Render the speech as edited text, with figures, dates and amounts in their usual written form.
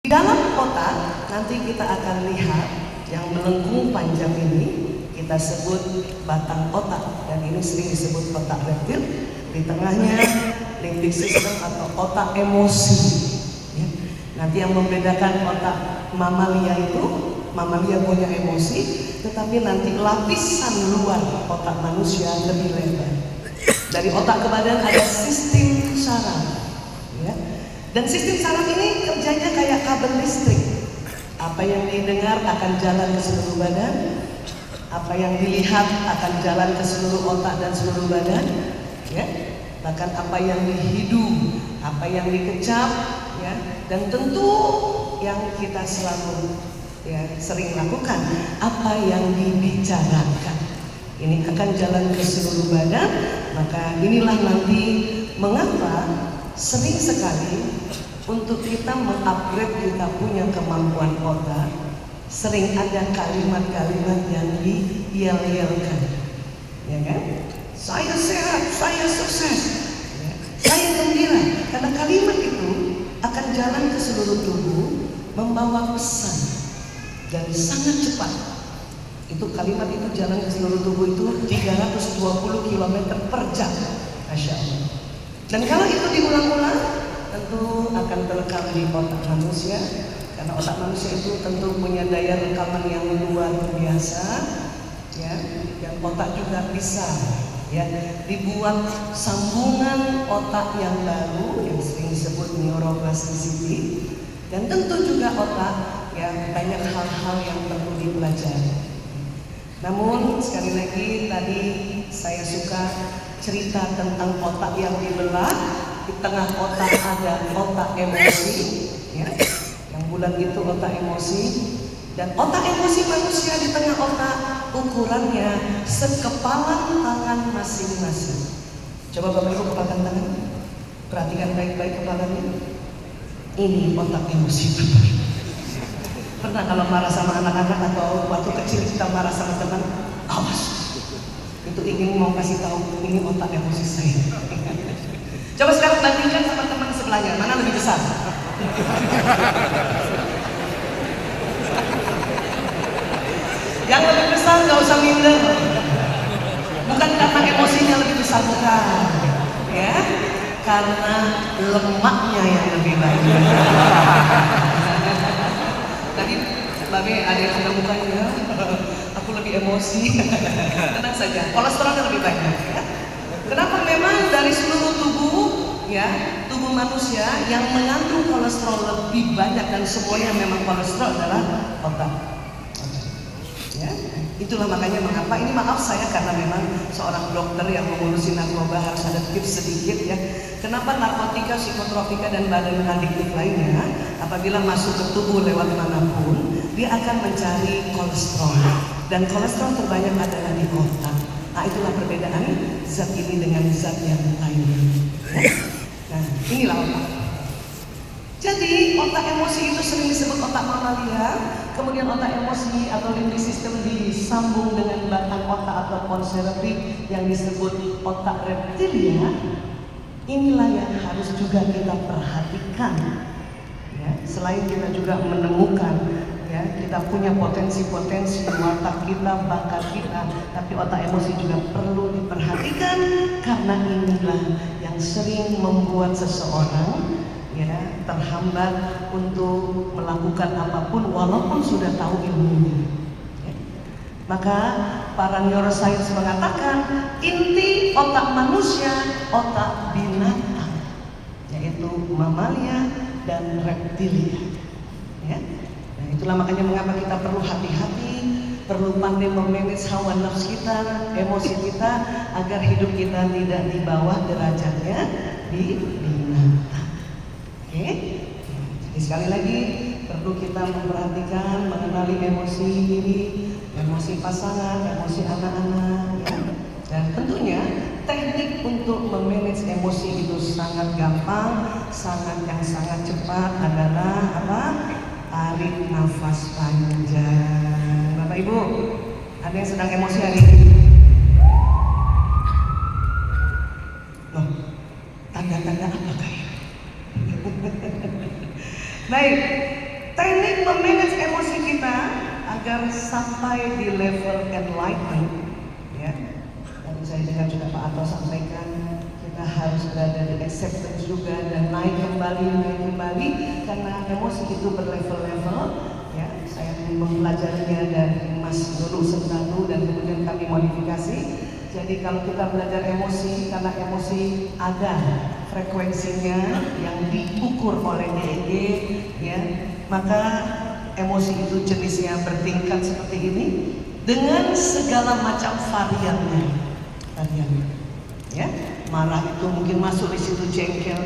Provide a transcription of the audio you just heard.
Di dalam kotak nanti kita akan lihat yang melengkung panjang ini kita sebut batang otak, dan ini sering disebut otak reptil. Di tengahnya limbic system atau otak emosi. Ya. Nanti yang membedakan otak mamalia itu, mamalia punya emosi, tetapi nanti lapisan luar otak manusia lebih lebar. Dari otak ke badan ada sistem saraf. Ya. Dan sistem saraf ini kerjanya kayak kabel listrik. Apa yang didengar akan jalan ke seluruh badan, apa yang dilihat akan jalan ke seluruh otak dan seluruh badan, ya. Bahkan apa yang dihidu, apa yang dikecap, ya. Dan tentu yang kita selalu ya sering lakukan, apa yang dibicarakan. Ini akan jalan ke seluruh badan. Maka inilah nanti mengapa sering sekali untuk kita mengupgrade kita punya kemampuan otak, sering ada kalimat-kalimat yang diyel-yelkan, ya kan? Saya sehat, saya sukses, ya. Saya gembira. Karena kalimat itu akan jalan ke seluruh tubuh, membawa pesan dan sangat cepat. Itu kalimat itu jalan ke seluruh tubuh itu 320 km per jam, Masya Allah. Dan kalau itu diulang-ulang, tentu akan terekam di otak manusia. Karena otak manusia itu tentu punya daya rekaman yang luar biasa, ya. Dan otak juga bisa, ya, dibuat sambungan otak yang baru yang sering disebut neuroplasticity. Dan tentu juga otak, ya, banyak hal-hal yang perlu dipelajari. Namun sekali lagi tadi saya suka cerita tentang otak yang dibelah. Di tengah otak ada otak emosi, ya. Yang bulat itu otak emosi. Dan otak emosi manusia di tengah otak ukurannya sekepalan tangan masing-masing. Coba Bapak Ibu kepalkan tangan, perhatikan baik-baik kepalanya. Ini otak emosi Bapak Ibu. Pernah kalau marah sama anak-anak atau waktu kecil kita marah sama teman, awas, itu ingin mau kasih tahu ini otak emosi saya. Coba sekarang bandingkan sama teman sebelahnya, mana lebih besar? Yang lebih besar nggak usah minder. Bukan karena emosinya lebih besar, bukan, ya, karena lemaknya yang lebih banyak. Tadi Mbak Be ada yang sudah mukanya, aku lebih emosi. Tenang saja, kolesterolnya lebih banyak, ya. Kenapa? Memang dari seluruh tubuh, ya, tubuh manusia yang mengandung kolesterol lebih banyak dan semuanya memang kolesterol adalah otak. Ya, itulah makanya mengapa ini, maaf saya karena memang seorang dokter yang mengurusi narkoba harus ada tips sedikit, ya. Kenapa narkotika, psikotropika dan badan adiktif lainnya apabila masuk ke tubuh lewat manapun dia akan mencari kolesterol, dan kolesterol terbanyak adalah di otak. Nah, itulah perbedaan zat ini dengan zat yang lainnya. Ya? Nah, inilah otak. Jadi otak emosi itu sering disebut otak mamalia. Kemudian otak emosi atau limbic system disambung dengan batang otak atau konservatif yang disebut otak reptilia. Inilah yang harus juga kita perhatikan, ya. Selain kita juga menemukan, ya, kita punya potensi-potensi watak kita, bakat kita, tapi otak emosi juga perlu diperhatikan karena inilah yang sering membuat seseorang, ya, terhambat untuk melakukan apapun walaupun sudah tahu ilmunya. Ya. Maka para neuroscience mengatakan inti otak manusia otak binatang, yaitu mamalia dan reptilia. Ya. Nah, itulah makanya mengapa kita perlu hati-hati, perlu pandai memanage hawa nafsu kita, emosi kita, agar hidup kita tidak di bawah derajatnya di binatang. Oke? Jadi sekali lagi perlu kita memperhatikan, mengenali emosi diri, emosi pasangan, emosi anak-anak, ya. Dan tentunya teknik untuk memanage emosi itu sangat gampang, sangat cepat adalah apa? Tarik nafas panjang. Bapak Ibu, ada yang sedang emosi hari ini? Loh, tanda-tanda apa kayak? Baik, Teknik memanage emosi kita agar sampai di level enlightenment, ya. Tadi saya dengar juga Pak Ato sampaikan kita harus berada di acceptance juga dan naik kembali karena emosi itu berlevel-level. Ya, saya mempelajarinya dari Mas Nurul Sentanu dan kemudian kami modifikasi. Jadi kalau kita belajar emosi, karena emosi ada frekuensinya yang diukur oleh EEG, ya, maka emosi itu jenisnya bertingkat seperti ini dengan segala macam variannya. Ya, marah itu mungkin masuk di situ, jengkel.